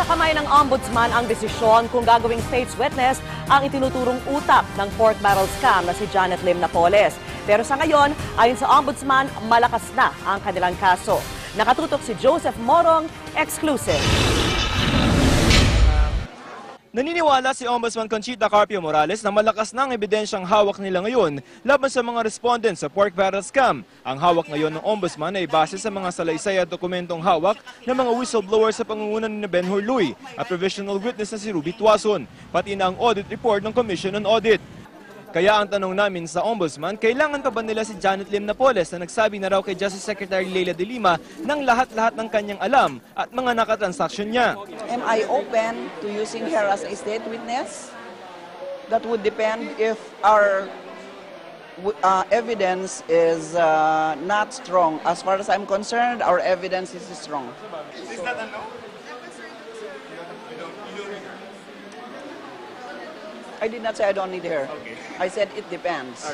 Nasa kamay ng ombudsman ang desisyon kung gagawing state's witness ang itinuturong utak ng pork barrel scam na si Janet Lim Napoles. Pero sa ngayon, ayon sa ombudsman, malakas na ang kanilang kaso. Nakatutok si Joseph Morong, exclusive. Naniniwala si Ombudsman Conchita Carpio Morales na malakas na ang ebidensyang hawak nila ngayon laban sa mga respondents sa pork barrel scam. Ang hawak ngayon ng Ombudsman ay base sa mga salaysay at dokumentong hawak ng mga whistleblower sa pangunguna ni Ben Hurluy at provisional witness na si Ruby Tuason, pati na ang audit report ng Commission on Audit. Kaya ang tanong namin sa Ombudsman, kailangan pa ba nila si Janet Lim Napoles na nagsabi na raw kay Justice Secretary Leila de Lima ng lahat-lahat ng kanyang alam at mga nakatransaksyon niya? Am I open to using her as a state witness? That would depend if our evidence is not strong. As far as I'm concerned, our evidence is strong. Is that a no? I did not say I don't need her. Okay. I said it depends.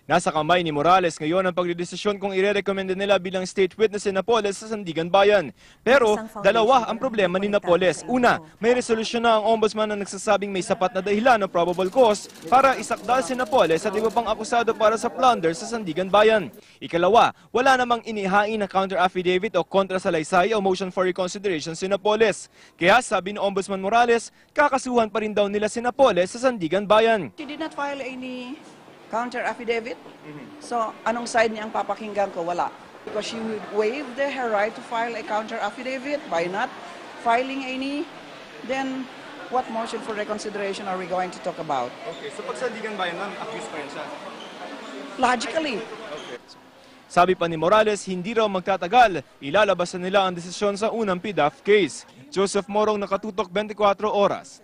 Nasa kamay ni Morales ngayon ang pagdedesisyon kung i-recommend nila bilang state witness si Napoles sa Sandigan Bayan. Pero dalawa ang problema ni Napoles. Una, may resolusyon na ang ombudsman na nagsasabing may sapat na dahilan o probable cause para isakdal si Napoles at iba pang akusado para sa plunder sa Sandigan Bayan. Ikalawa, wala namang inihain na counter-affidavit o kontra-salaysay o motion for reconsideration si Napoles. Kaya sabi ni Ombudsman Morales, kakasuhan pa rin daw nila si Napoles sa Sandigan Bayan. She did not file any counter-affidavit. So, anong side niya ang papakinggan ko? Wala. Because she waived her right to file a counter-affidavit by not filing any, then what motion for reconsideration are we going to talk about? Okay, so pag Sandigan Bayan, accused pa rin siya? Logically. Okay. Sabi pa ni Morales, hindi raw magtatagal, ilalabas na nila ang desisyon sa unang PDAF case. Joseph Morong, nakatutok 24 oras.